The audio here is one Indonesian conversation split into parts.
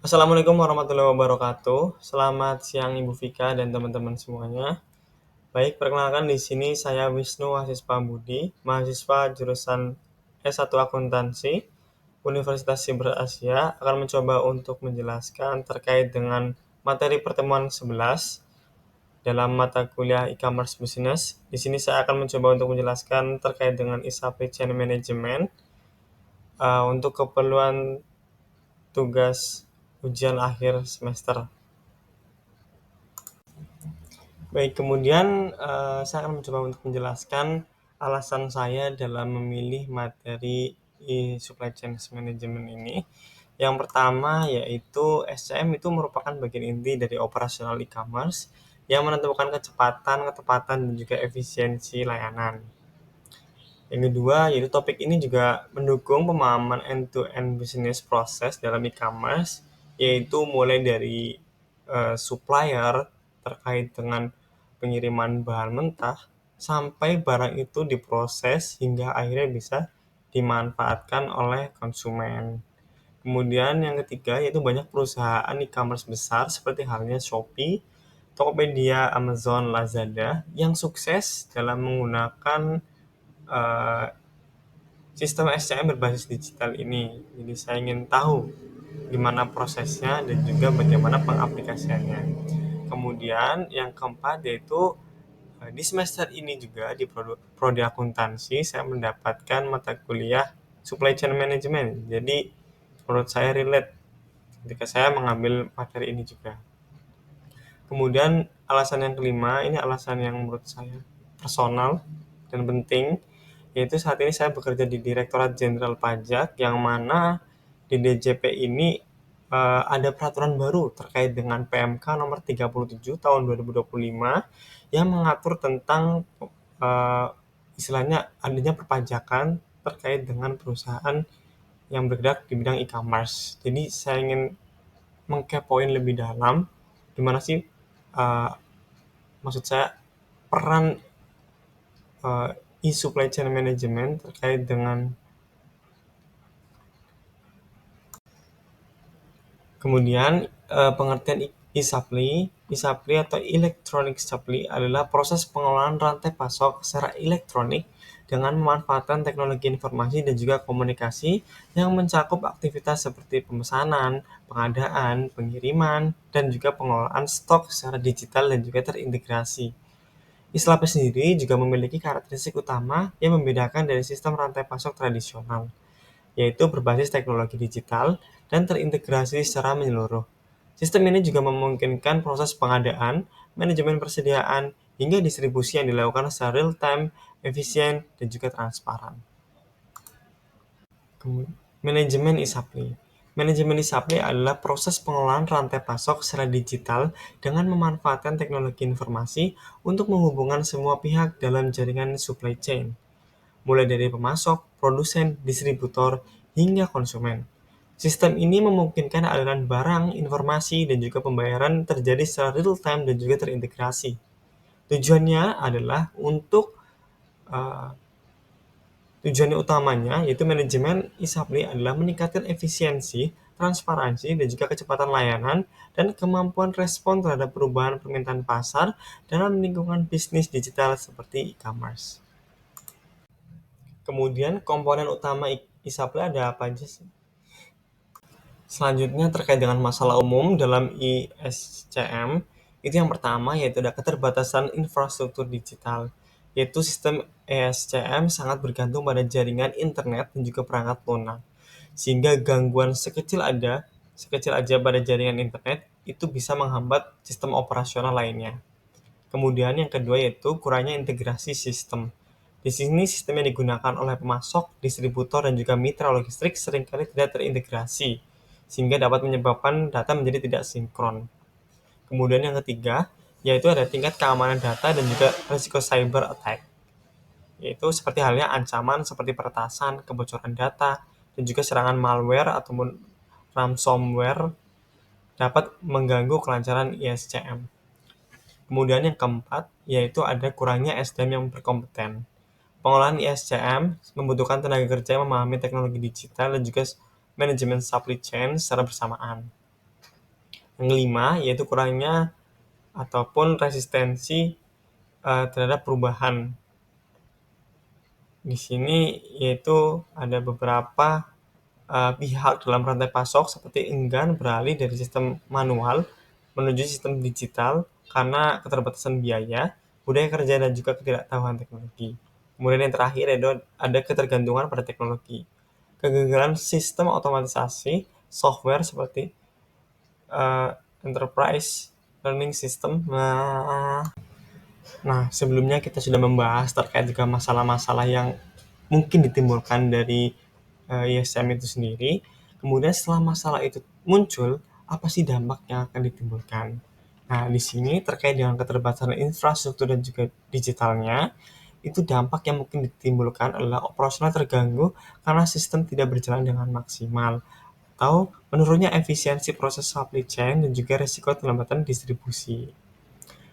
Assalamualaikum warahmatullahi wabarakatuh. Selamat siang Ibu Vika dan teman-teman semuanya. Baik, perkenalkan di sini saya Wisnu Wasis Pambudi, mahasiswa jurusan S1 Akuntansi, Universitas Siber Asia, akan mencoba untuk menjelaskan terkait dengan materi pertemuan 11 dalam mata kuliah e-commerce business. Di sini saya akan mencoba untuk menjelaskan terkait dengan e-supply chain management untuk keperluan tugas ujian akhir semester. Baik, kemudian saya akan mencoba untuk menjelaskan alasan saya dalam memilih materi supply chain management ini. Yang pertama yaitu SCM itu merupakan bagian inti dari operasional e-commerce yang menentukan kecepatan, ketepatan, dan juga efisiensi layanan. Yang kedua, yaitu topik ini juga mendukung pemahaman end-to-end business process dalam e-commerce, yaitu mulai dari supplier terkait dengan pengiriman bahan mentah, sampai barang itu diproses hingga akhirnya bisa dimanfaatkan oleh konsumen. Kemudian yang ketiga, yaitu banyak perusahaan e-commerce besar seperti halnya Shopee, Tokopedia, Amazon, Lazada, yang sukses dalam menggunakan eh, sistem SCM berbasis digital ini. Jadi saya ingin tahu gimana prosesnya dan juga bagaimana pengaplikasiannya. Kemudian yang keempat yaitu di semester ini juga di prodi akuntansi saya mendapatkan mata kuliah supply chain management. Jadi menurut saya relate ketika saya mengambil materi ini juga. Kemudian alasan yang kelima, ini alasan yang menurut saya personal dan penting, yaitu saat ini saya bekerja di Direktorat Jenderal Pajak, yang mana di DJP ini ada peraturan baru terkait dengan PMK nomor 37 tahun 2025 yang mengatur tentang eh, istilahnya adanya perpajakan terkait dengan perusahaan yang bergerak di bidang e-commerce. Jadi saya ingin mengkepoin lebih dalam gimana sih uh, maksud saya peran e-supply chain management terkait dengan kemudian pengertian e-supply atau electronic supply adalah proses pengelolaan rantai pasok secara elektronik dengan memanfaatkan teknologi informasi dan juga komunikasi yang mencakup aktivitas seperti pemesanan, pengadaan, pengiriman, dan juga pengelolaan stok secara digital dan juga terintegrasi. Islap sendiri juga memiliki karakteristik utama yang membedakan dari sistem rantai pasok tradisional, yaitu berbasis teknologi digital dan terintegrasi secara menyeluruh. Sistem ini juga memungkinkan proses pengadaan, manajemen persediaan, hingga distribusi yang dilakukan secara real-time, efisien, dan juga transparan. Manajemen e-supply. Manajemen e-supply adalah proses pengelolaan rantai pasok secara digital dengan memanfaatkan teknologi informasi untuk menghubungkan semua pihak dalam jaringan supply chain, mulai dari pemasok, produsen, distributor, hingga konsumen. Sistem ini memungkinkan aliran barang, informasi, dan juga pembayaran terjadi secara real-time dan juga terintegrasi. Tujuannya adalah untuk uh, Tujuan utamanya yaitu manajemen e-supply adalah meningkatkan efisiensi, transparansi, dan juga kecepatan layanan dan kemampuan respon terhadap perubahan permintaan pasar dalam lingkungan bisnis digital seperti e-commerce. Kemudian komponen utama e-supply ada apa aja sih? Selanjutnya terkait dengan masalah umum dalam ISCM, itu yang pertama yaitu ada keterbatasan infrastruktur digital, yaitu sistem ESCM sangat bergantung pada jaringan internet dan juga perangkat lunak, sehingga gangguan sekecil aja pada jaringan internet itu bisa menghambat sistem operasional lainnya. Kemudian yang kedua yaitu kurangnya integrasi sistem. Di sini sistem yang digunakan oleh pemasok, distributor, dan juga mitra logistik seringkali tidak terintegrasi, sehingga dapat menyebabkan data menjadi tidak sinkron. Kemudian yang ketiga, yaitu ada tingkat keamanan data dan juga risiko cyber attack, yaitu seperti halnya ancaman seperti peretasan, kebocoran data, dan juga serangan malware ataupun ransomware dapat mengganggu kelancaran ISCM. Kemudian yang keempat, yaitu ada kurangnya SDM yang berkompeten. Pengolahan ISCM membutuhkan tenaga kerja yang memahami teknologi digital dan juga manajemen supply chain secara bersamaan. Yang kelima yaitu kurangnya ataupun resistensi terhadap perubahan. Di sini yaitu ada beberapa pihak dalam rantai pasok seperti enggan beralih dari sistem manual menuju sistem digital karena keterbatasan biaya, budaya kerja, dan juga ketidaktahuan teknologi. Kemudian yang terakhir yaitu ada ketergantungan pada teknologi. Kegagalan sistem otomatisasi software seperti enterprise learning system. Nah, sebelumnya kita sudah membahas terkait juga masalah-masalah yang mungkin ditimbulkan dari ISM itu sendiri. Kemudian setelah masalah itu muncul, apa sih dampak yang akan ditimbulkan? Nah, di sini terkait dengan keterbatasan infrastruktur dan juga digitalnya, itu dampak yang mungkin ditimbulkan adalah operasional terganggu karena sistem tidak berjalan dengan maksimal, atau menurunnya efisiensi proses supply chain dan juga risiko kelembatan distribusi.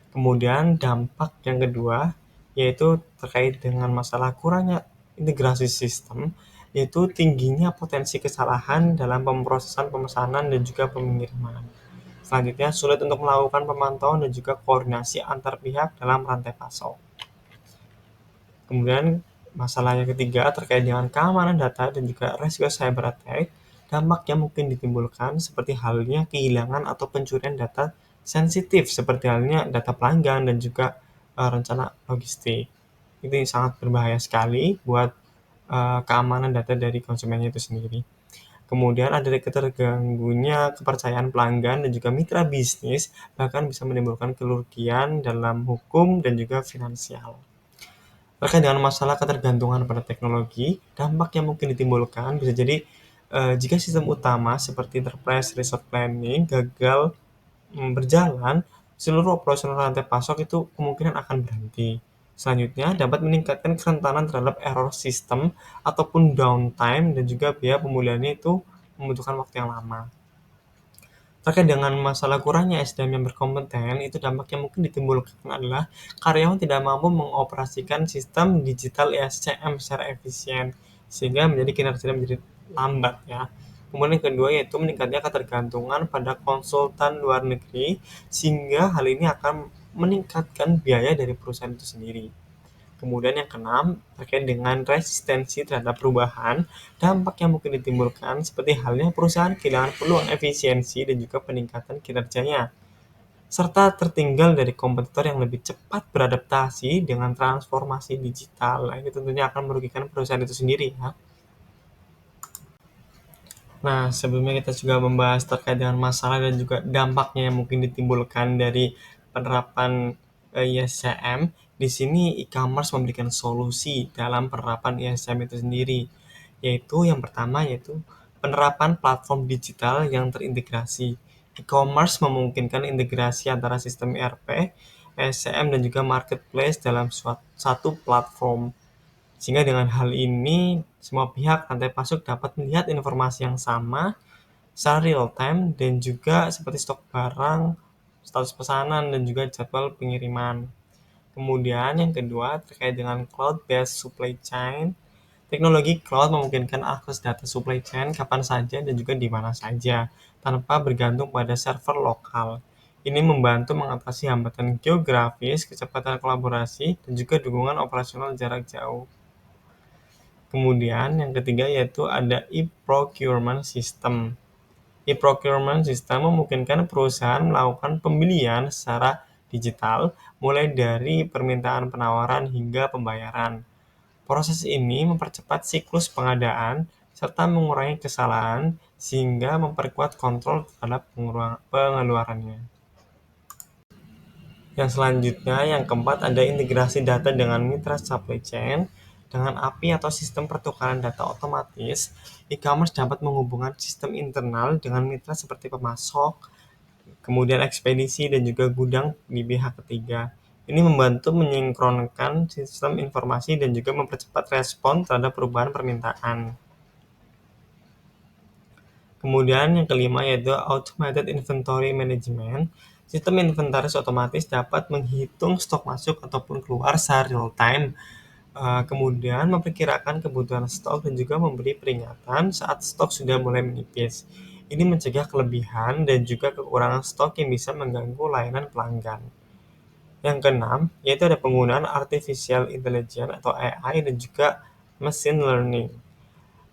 Kemudian dampak yang kedua yaitu terkait dengan masalah kurangnya integrasi sistem, yaitu tingginya potensi kesalahan dalam pemrosesan pemesanan dan juga pengiriman. Selanjutnya, sulit untuk melakukan pemantauan dan juga koordinasi antar pihak dalam rantai pasok. Kemudian, masalah yang ketiga terkait dengan keamanan data dan juga risiko cyber attack. Dampak yang mungkin ditimbulkan seperti halnya kehilangan atau pencurian data sensitif seperti halnya data pelanggan dan juga rencana logistik. Ini sangat berbahaya sekali buat keamanan data dari konsumennya itu sendiri. Kemudian ada keterganggunya kepercayaan pelanggan dan juga mitra bisnis, bahkan bisa menimbulkan kerugian dalam hukum dan juga finansial. Terkait dengan masalah ketergantungan pada teknologi, dampak yang mungkin ditimbulkan bisa jadi jika sistem utama seperti enterprise resource planning gagal berjalan, seluruh operasional rantai pasok itu kemungkinan akan berhenti. Selanjutnya, dapat meningkatkan kerentanan terhadap error sistem ataupun downtime dan juga biaya pemulihannya itu membutuhkan waktu yang lama. Terkait dengan masalah kurangnya SDM yang berkompeten, itu dampak yang mungkin ditimbulkan adalah karyawan tidak mampu mengoperasikan sistem digital ISCM secara efisien, sehingga menjadi kinerjanya menjadi lambat ya. Kemudian yang kedua yaitu meningkatnya ketergantungan pada konsultan luar negeri, sehingga hal ini akan meningkatkan biaya dari perusahaan itu sendiri. Kemudian yang keenam, terkait dengan resistensi terhadap perubahan, dampak yang mungkin ditimbulkan seperti halnya perusahaan kehilangan peluang efisiensi dan juga peningkatan kinerjanya, serta tertinggal dari kompetitor yang lebih cepat beradaptasi dengan transformasi digital. Nah, ini tentunya akan merugikan perusahaan itu sendiri ya. Nah, sebelumnya kita juga membahas terkait dengan masalah dan juga dampaknya yang mungkin ditimbulkan dari penerapan ISCM. Di sini e-commerce memberikan solusi dalam penerapan ISCM itu sendiri, yaitu yang pertama yaitu penerapan platform digital yang terintegrasi. E-commerce memungkinkan integrasi antara sistem ERP, ISCM, dan juga marketplace dalam satu platform. Sehingga dengan hal ini, semua pihak rantai pasok dapat melihat informasi yang sama secara real time dan juga seperti stok barang, status pesanan, dan juga jadwal pengiriman. Kemudian yang kedua terkait dengan cloud-based supply chain. Teknologi cloud memungkinkan akses data supply chain kapan saja dan juga di mana saja, tanpa bergantung pada server lokal. Ini membantu mengatasi hambatan geografis, kecepatan kolaborasi, dan juga dukungan operasional jarak jauh. Kemudian yang ketiga yaitu ada e-procurement system. E-procurement system memungkinkan perusahaan melakukan pembelian secara digital, mulai dari permintaan penawaran hingga pembayaran. Proses ini mempercepat siklus pengadaan serta mengurangi kesalahan sehingga memperkuat kontrol terhadap pengeluarannya. Yang selanjutnya, yang keempat ada integrasi data dengan mitra supply chain. Dengan API atau sistem pertukaran data otomatis, e-commerce dapat menghubungkan sistem internal dengan mitra seperti pemasok, kemudian ekspedisi dan juga gudang di pihak ketiga. Ini membantu menyinkronkan sistem informasi dan juga mempercepat respon terhadap perubahan permintaan. Kemudian yang kelima yaitu Automated Inventory Management. Sistem inventaris otomatis dapat menghitung stok masuk ataupun keluar secara real time, kemudian memperkirakan kebutuhan stok dan juga memberi peringatan saat stok sudah mulai menipis. Ini mencegah kelebihan dan juga kekurangan stok yang bisa mengganggu layanan pelanggan. Yang keenam, yaitu ada penggunaan artificial intelligence atau AI dan juga machine learning.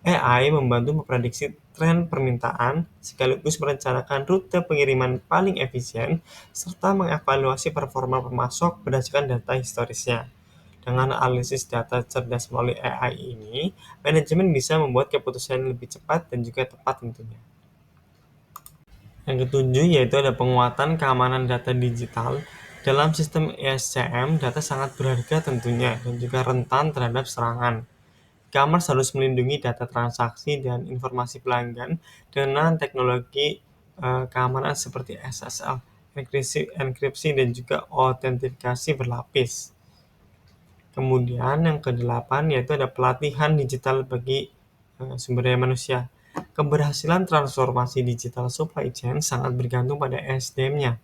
AI membantu memprediksi tren permintaan, sekaligus merencanakan rute pengiriman paling efisien, serta mengevaluasi performa pemasok berdasarkan data historisnya. Dengan analisis data cerdas melalui AI ini, manajemen bisa membuat keputusan yang lebih cepat dan juga tepat tentunya. Yang ketujuh yaitu ada penguatan keamanan data digital. Dalam sistem ESCM, data sangat berharga tentunya dan juga rentan terhadap serangan. E-commerce harus melindungi data transaksi dan informasi pelanggan dengan teknologi keamanan seperti SSL, enkripsi dan juga autentikasi berlapis. Kemudian yang kedelapan yaitu ada pelatihan digital bagi sumber daya manusia. Keberhasilan transformasi digital supply chain sangat bergantung pada SDM-nya.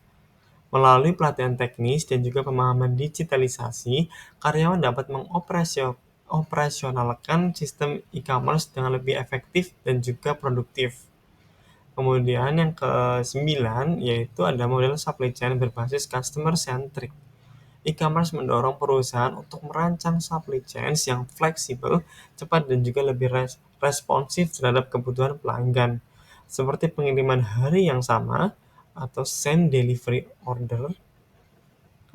Melalui pelatihan teknis dan juga pemahaman digitalisasi, karyawan dapat mengoperasionalkan sistem e-commerce dengan lebih efektif dan juga produktif. Kemudian yang ke-9 yaitu ada model supply chain berbasis customer centric. E-commerce mendorong perusahaan untuk merancang supply chains yang fleksibel, cepat dan juga lebih responsif terhadap kebutuhan pelanggan, seperti pengiriman hari yang sama atau same delivery order.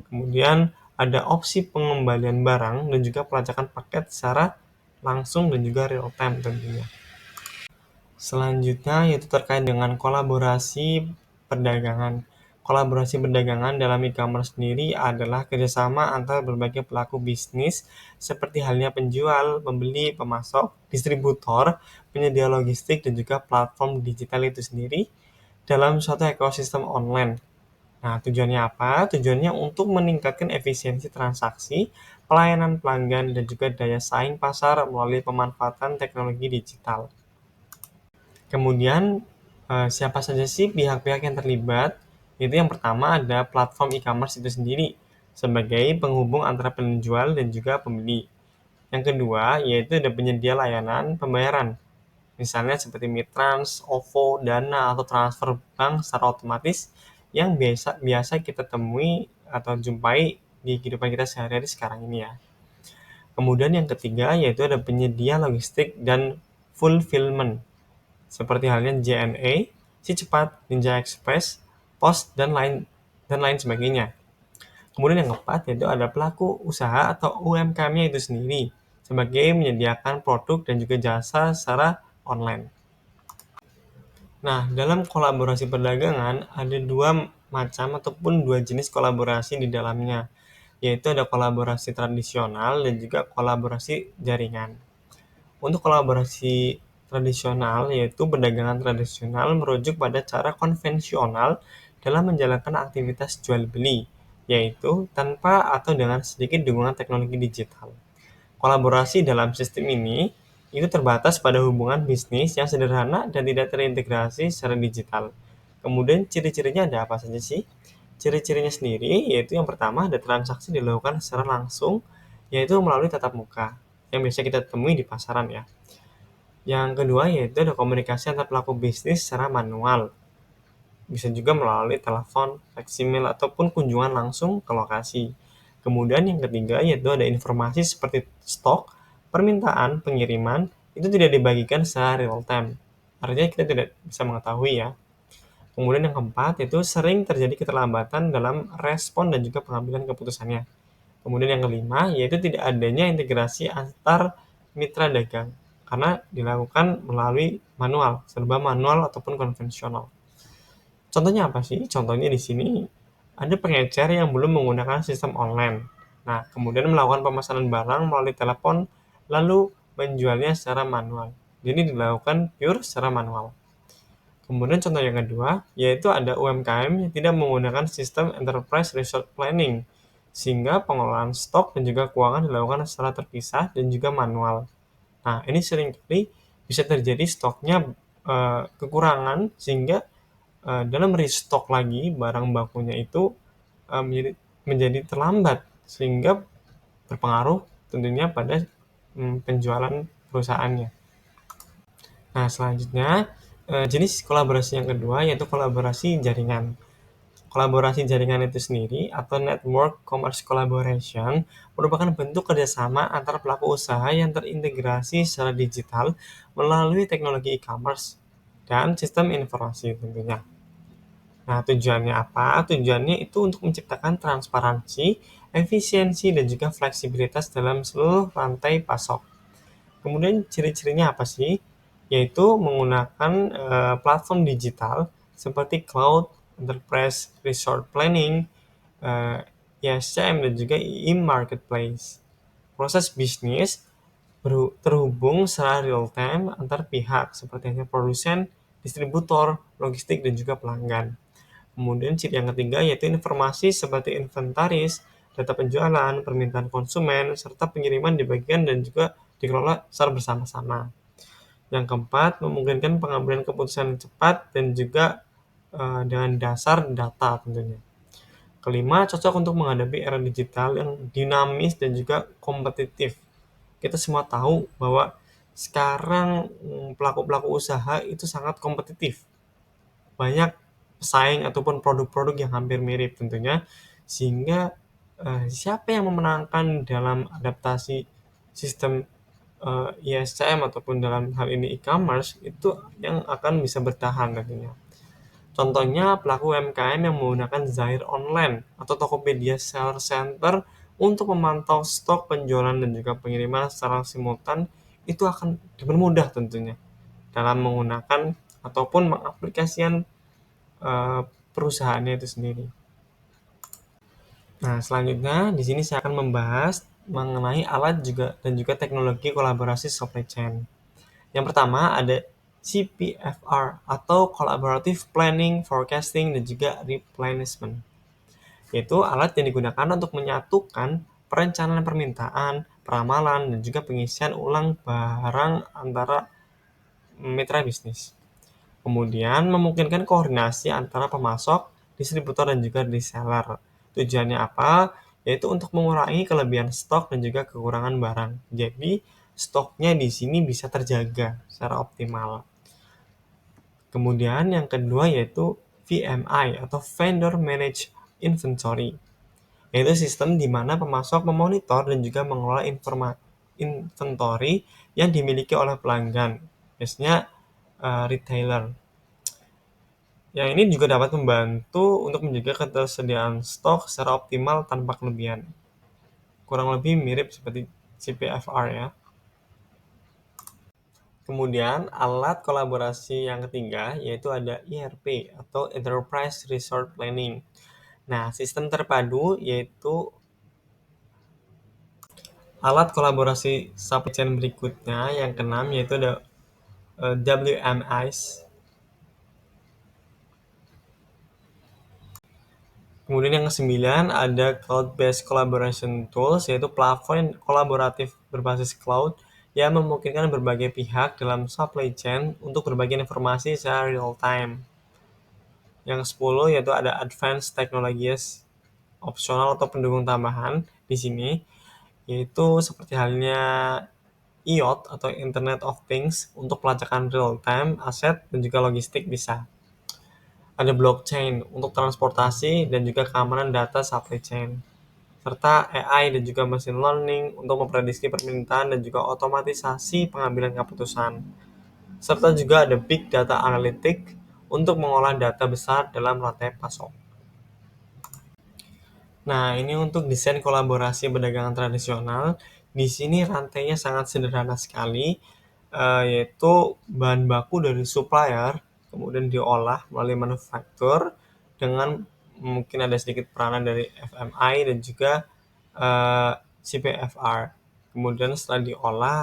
Kemudian ada opsi pengembalian barang dan juga pelacakan paket secara langsung dan juga real time tentunya. Selanjutnya yaitu terkait dengan kolaborasi perdagangan. Kolaborasi perdagangan dalam e-commerce sendiri adalah kerjasama antara berbagai pelaku bisnis seperti halnya penjual, pembeli, pemasok, distributor, penyedia logistik, dan juga platform digital itu sendiri dalam suatu ekosistem online. Nah, tujuannya apa? Tujuannya untuk meningkatkan efisiensi transaksi, pelayanan pelanggan, dan juga daya saing pasar melalui pemanfaatan teknologi digital. Kemudian, siapa saja sih pihak-pihak yang terlibat? Itu yang pertama ada platform e-commerce itu sendiri sebagai penghubung antara penjual dan juga pembeli. Yang kedua, yaitu ada penyedia layanan pembayaran. Misalnya seperti Mitrans, OVO, Dana, atau transfer bank secara otomatis yang biasa biasa kita temui atau jumpai di kehidupan kita sehari-hari sekarang ini ya. Kemudian yang ketiga yaitu ada penyedia logistik dan fulfillment seperti halnya JNE, Si Cepat, Ninja Express, Pos dan lain sebagainya. Kemudian yang keempat yaitu ada pelaku usaha atau UMKM-nya itu sendiri sebagai menyediakan produk dan juga jasa secara online. Nah, dalam kolaborasi perdagangan ada dua macam ataupun dua jenis kolaborasi di dalamnya, yaitu ada kolaborasi tradisional dan juga kolaborasi jaringan. Untuk kolaborasi tradisional, yaitu perdagangan tradisional merujuk pada cara konvensional dalam menjalankan aktivitas jual beli, yaitu tanpa atau dengan sedikit dukungan teknologi digital. Kolaborasi dalam sistem ini itu terbatas pada hubungan bisnis yang sederhana dan tidak terintegrasi secara digital. Kemudian ciri-cirinya ada apa saja sih? Ciri-cirinya sendiri yaitu yang pertama ada transaksi dilakukan secara langsung, yaitu melalui tatap muka yang biasa kita temui di pasaran ya. Yang kedua yaitu ada komunikasi antar pelaku bisnis secara manual. Bisa juga melalui telepon, fax email, ataupun kunjungan langsung ke lokasi. Kemudian yang ketiga yaitu ada informasi seperti stok, permintaan, pengiriman, itu tidak dibagikan secara real time. Artinya kita tidak bisa mengetahui ya. Kemudian yang keempat itu sering terjadi keterlambatan dalam respon dan juga pengambilan keputusannya. Kemudian yang kelima yaitu tidak adanya integrasi antar mitra dagang karena dilakukan melalui manual, serba manual ataupun konvensional. Contohnya apa sih? Contohnya di sini ada pengecer yang belum menggunakan sistem online. Nah, kemudian melakukan pemesanan barang melalui telepon, lalu menjualnya secara manual. Jadi dilakukan pure secara manual. Kemudian contoh yang kedua, yaitu ada UMKM yang tidak menggunakan sistem Enterprise Resource Planning, sehingga pengelolaan stok dan juga keuangan dilakukan secara terpisah dan juga manual. Nah, ini seringkali bisa terjadi stoknya kekurangan sehingga dalam restock lagi barang bakunya itu menjadi terlambat sehingga berpengaruh tentunya pada penjualan perusahaannya. Nah, selanjutnya Jenis kolaborasi yang kedua yaitu kolaborasi jaringan. Kolaborasi jaringan itu sendiri atau network commerce collaboration merupakan bentuk kerjasama antar pelaku usaha yang terintegrasi secara digital melalui teknologi e-commerce dan sistem informasi tentunya. Nah, tujuannya apa? Tujuannya itu untuk menciptakan transparansi, efisiensi, dan juga fleksibilitas dalam seluruh rantai pasok. Kemudian ciri-cirinya apa sih? Yaitu menggunakan platform digital seperti cloud, enterprise resource planning, eh, ISCM, dan juga e-marketplace. Proses bisnis terhubung secara real time antar pihak seperti produsen, distributor, logistik, dan juga pelanggan. Kemudian ciri yang ketiga yaitu informasi seperti inventaris, data penjualan, permintaan konsumen, serta pengiriman dibagikan dan juga dikelola secara bersama-sama. Yang keempat, memungkinkan pengambilan keputusan cepat dan juga dengan dasar data tentunya. Kelima, cocok untuk menghadapi era digital yang dinamis dan juga kompetitif. Kita semua tahu bahwa sekarang pelaku-pelaku usaha itu sangat kompetitif. Banyak pesaing ataupun produk-produk yang hampir mirip tentunya, sehingga siapa yang memenangkan dalam adaptasi sistem ISCM ataupun dalam hal ini e-commerce itu yang akan bisa bertahan tentunya. Contohnya pelaku UMKM yang menggunakan Zahir Online atau Tokopedia Seller Center untuk memantau stok penjualan dan juga pengiriman secara simultan itu akan dipermudah tentunya dalam menggunakan ataupun mengaplikasikan eh, perusahaannya itu sendiri. Nah, selanjutnya di sini saya akan membahas mengenai alat juga dan juga teknologi kolaborasi supply chain. Yang pertama ada CPFR atau Collaborative Planning, Forecasting, dan juga Replenishment. Yaitu alat yang digunakan untuk menyatukan perencanaan permintaan, peramalan, dan juga pengisian ulang barang antara mitra bisnis. Kemudian memungkinkan koordinasi antara pemasok, distributor, dan juga reseller. Tujuannya apa? Yaitu untuk mengurangi kelebihan stok dan juga kekurangan barang. Jadi stoknya di sini bisa terjaga secara optimal. Kemudian yang kedua yaitu VMI atau Vendor Managed Inventory, yaitu sistem di mana pemasok memonitor dan juga mengelola inventory yang dimiliki oleh pelanggan, biasanya retailer. Yang ini juga dapat membantu untuk menjaga ketersediaan stok secara optimal tanpa kelebihan. Kurang lebih mirip seperti CPFR ya. Kemudian alat kolaborasi yang ketiga yaitu ada ERP atau Enterprise Resource Planning. Nah, sistem terpadu yaitu alat kolaborasi supply chain berikutnya yang keenam yaitu ada WMS. Kemudian yang kesembilan ada Cloud-based Collaboration Tools, yaitu platform kolaboratif berbasis cloud yang memungkinkan berbagai pihak dalam supply chain untuk berbagi informasi secara real time. Yang 10 yaitu ada Advanced Technologies opsional atau pendukung tambahan di sini, yaitu seperti halnya IoT atau Internet of Things untuk pelacakan real time, aset, dan juga logistik bisa. Ada blockchain untuk transportasi dan juga keamanan data supply chain, serta AI dan juga machine learning untuk memprediksi permintaan dan juga otomatisasi pengambilan keputusan. Serta juga ada big data analytic untuk mengolah data besar dalam rantai pasok. Nah, ini untuk desain kolaborasi perdagangan tradisional. Di sini rantainya sangat sederhana sekali, yaitu bahan baku dari supplier, kemudian diolah melalui manufaktur dengan mungkin ada sedikit peranan dari FMI dan juga CPFR. Kemudian setelah diolah,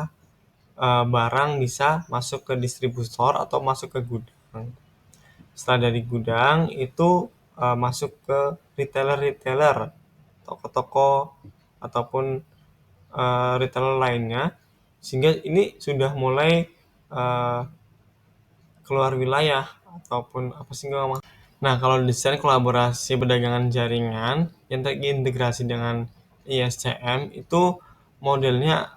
barang bisa masuk ke distributor atau masuk ke gudang. Setelah dari gudang itu masuk ke retailer-retailer, toko-toko ataupun retailer lainnya, sehingga ini sudah mulai keluar wilayah ataupun apa sih nggak. Nah, kalau desain kolaborasi perdagangan jaringan yang terintegrasi dengan ISCM itu modelnya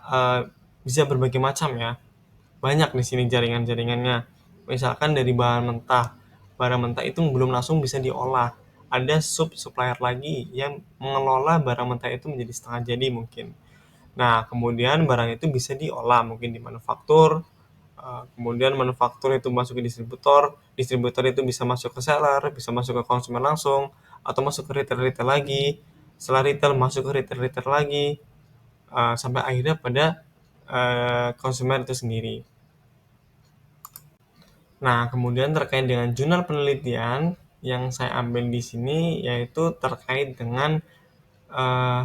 bisa berbagai macam ya. Banyak di sini jaringan-jaringannya. misalkan dari bahan mentah. Barang mentah itu belum langsung bisa diolah. Ada sub-supplier lagi yang mengelola barang mentah itu menjadi setengah jadi mungkin. Nah, kemudian barang itu bisa diolah mungkin di manufaktur, kemudian manufaktur itu masuk ke distributor, distributor itu bisa masuk ke seller, bisa masuk ke konsumen langsung, atau masuk ke retail-retail lagi. Setelah retail masuk ke retail-retail lagi, sampai akhirnya pada konsumen itu sendiri. Nah, kemudian terkait dengan jurnal penelitian yang saya ambil di sini yaitu terkait dengan eh,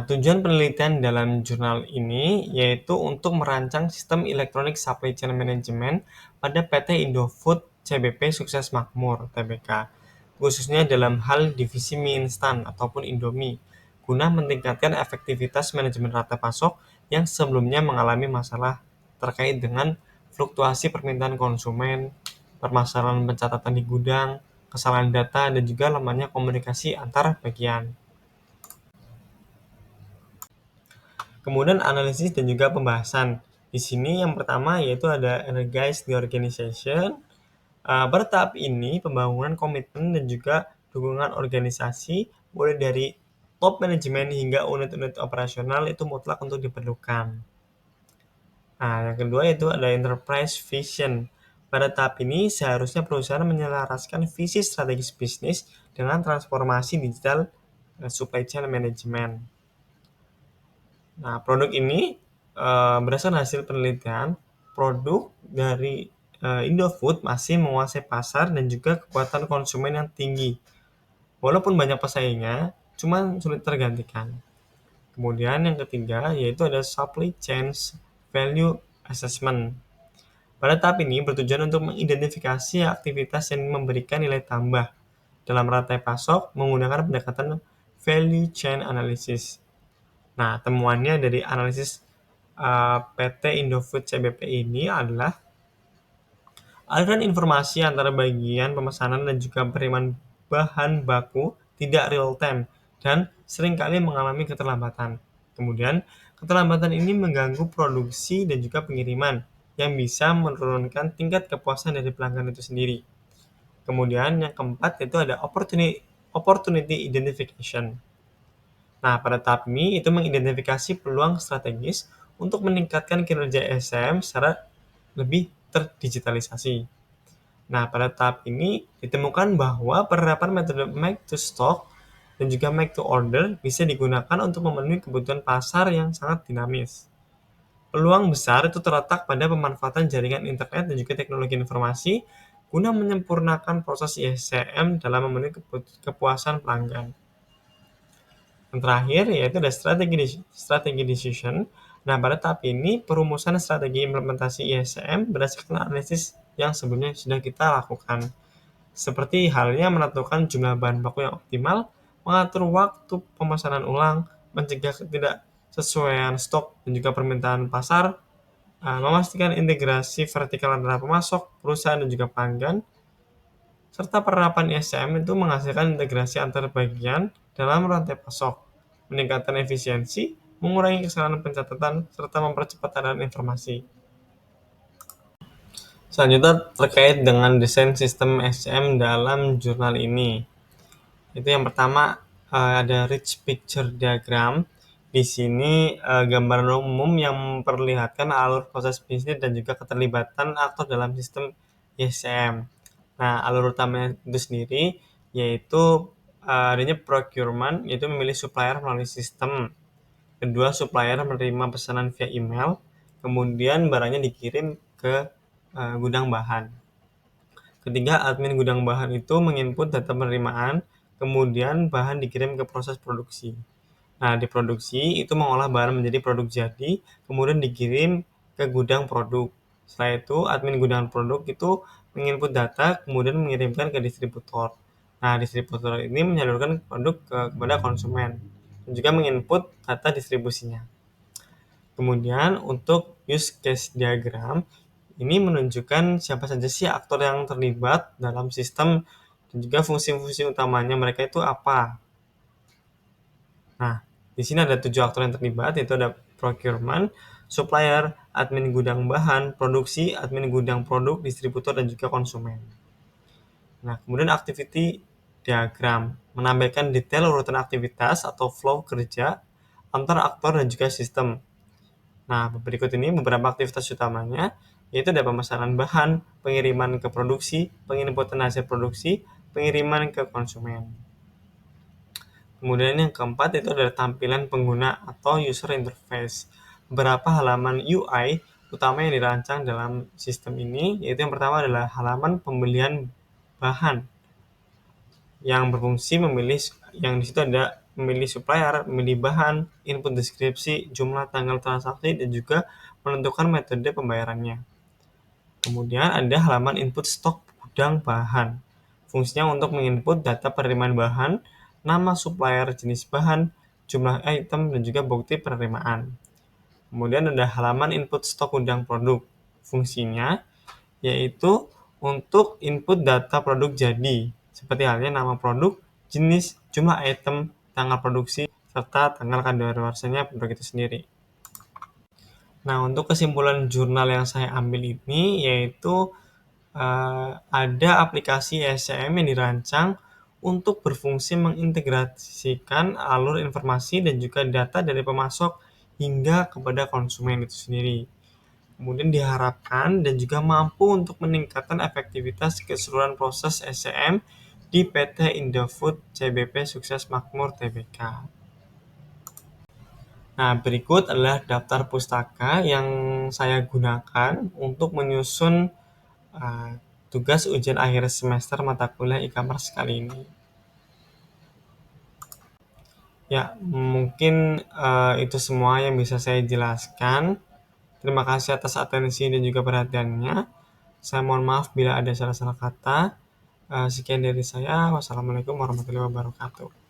tujuan penelitian dalam jurnal ini yaitu untuk merancang sistem elektronik supply chain management pada PT Indofood CBP Sukses Makmur (TBK), khususnya dalam hal divisi mie instan ataupun Indomie, guna meningkatkan efektivitas manajemen rantai pasok yang sebelumnya mengalami masalah terkait dengan fluktuasi permintaan konsumen, permasalahan pencatatan di gudang, kesalahan data, dan juga lemahnya komunikasi antar bagian. Kemudian analisis dan juga pembahasan. Di sini yang pertama yaitu ada energize the organization. Pada tahap ini, pembangunan komitmen dan juga dukungan organisasi, mulai dari top manajemen hingga unit-unit operasional itu mutlak untuk diperlukan. Nah, yang kedua yaitu ada enterprise vision. Pada tahap ini, seharusnya perusahaan menyelaraskan visi strategis bisnis dengan transformasi digital supply chain management. Nah, produk ini berdasarkan hasil penelitian, produk dari Indofood masih menguasai pasar dan juga kekuatan konsumen yang tinggi. Walaupun banyak pesaingnya, cuman sulit tergantikan. Kemudian yang ketiga yaitu ada supply chain value assessment. Pada tahap ini bertujuan untuk mengidentifikasi aktivitas yang memberikan nilai tambah dalam rantai pasok menggunakan pendekatan value chain analysis. Nah, temuannya dari analisis PT Indofood CBP ini adalah aliran informasi antara bagian pemesanan dan juga penerimaan bahan baku tidak real time dan seringkali mengalami keterlambatan. Kemudian, keterlambatan ini mengganggu produksi dan juga pengiriman yang bisa menurunkan tingkat kepuasan dari pelanggan itu sendiri. Kemudian yang keempat itu ada opportunity identification. Nah, pada tahap ini itu mengidentifikasi peluang strategis untuk meningkatkan kinerja SCM secara lebih terdigitalisasi. Nah, pada tahap ini ditemukan bahwa penerapan metode make to stock dan juga make to order bisa digunakan untuk memenuhi kebutuhan pasar yang sangat dinamis. Peluang besar itu terletak pada pemanfaatan jaringan internet dan juga teknologi informasi guna menyempurnakan proses ISCM dalam memenuhi kepuasan pelanggan. Yang terakhir yaitu ada strategi decision. Nah, pada tahap ini perumusan strategi implementasi ISCM berdasarkan analisis yang sebelumnya sudah kita lakukan. Seperti halnya menentukan jumlah bahan baku yang optimal, mengatur waktu pemesanan ulang, mencegah ketidaksesuaian stok dan juga permintaan pasar, memastikan integrasi vertikal antara pemasok, perusahaan dan juga pelanggan, serta penerapan ISCM itu menghasilkan integrasi antar bagian dalam rantai pasok, meningkatkan efisiensi, mengurangi kesalahan pencatatan, serta mempercepat aliran informasi. Selanjutnya terkait dengan desain sistem SCM dalam jurnal ini. Itu yang pertama ada rich picture diagram. Di sini gambaran umum yang memperlihatkan alur proses bisnis dan juga keterlibatan aktor dalam sistem ISCM. Nah, alur utamanya itu sendiri yaitu adanya procurement, yaitu memilih supplier melalui sistem. Kedua, supplier menerima pesanan via email, kemudian barangnya dikirim ke gudang bahan. Ketiga, admin gudang bahan itu menginput data penerimaan, kemudian bahan dikirim ke proses produksi. Nah, di produksi itu mengolah bahan menjadi produk jadi, kemudian dikirim ke gudang produk. Setelah itu, admin gudang produk itu menginput data, kemudian mengirimkan ke distributor. Nah, distributor ini menyalurkan produk kepada konsumen, dan juga menginput data distribusinya. Kemudian untuk use case diagram, ini menunjukkan siapa saja sih aktor yang terlibat dalam sistem dan juga fungsi-fungsi utamanya mereka itu apa. Nah, di sini ada 7 aktor yang terlibat, yaitu ada procurement, supplier, admin gudang bahan, produksi, admin gudang produk, distributor, dan juga konsumen. Nah, kemudian activity diagram menampilkan detail urutan aktivitas atau flow kerja antar aktor dan juga sistem. Nah, berikut ini beberapa aktivitas utamanya, yaitu ada pemesanan bahan, pengiriman ke produksi, penginputan hasil produksi, pengiriman ke konsumen. Kemudian yang keempat itu adalah tampilan pengguna atau user interface. Beberapa halaman UI utama yang dirancang dalam sistem ini, yaitu yang pertama adalah halaman pembelian bahan yang berfungsi yang di situ ada memilih supplier, memilih bahan, input deskripsi, jumlah tanggal transaksi, dan juga menentukan metode pembayarannya. Kemudian ada halaman input stok gudang bahan. Fungsinya untuk menginput data penerimaan bahan, nama supplier, jenis bahan, jumlah item, dan juga bukti penerimaan. Kemudian ada halaman input stok gudang produk. Fungsinya yaitu untuk input data produk jadi, seperti halnya nama produk, jenis, jumlah item, tanggal produksi, serta tanggal kadaluarsanya produk itu sendiri. Nah, untuk kesimpulan jurnal yang saya ambil ini yaitu ada aplikasi SCM yang dirancang untuk berfungsi mengintegrasikan alur informasi dan juga data dari pemasok hingga kepada konsumen itu sendiri. Kemudian diharapkan dan juga mampu untuk meningkatkan efektivitas keseluruhan proses SCM di PT Indofood CBP Sukses Makmur Tbk. Nah, berikut adalah daftar pustaka yang saya gunakan untuk menyusun tugas ujian akhir semester mata kuliah e-commerce kali ini. Ya, mungkin itu semua yang bisa saya jelaskan. Terima kasih atas atensi dan juga perhatiannya. Saya mohon maaf bila ada salah-salah kata. Sekian dari saya. Wassalamualaikum warahmatullahi wabarakatuh.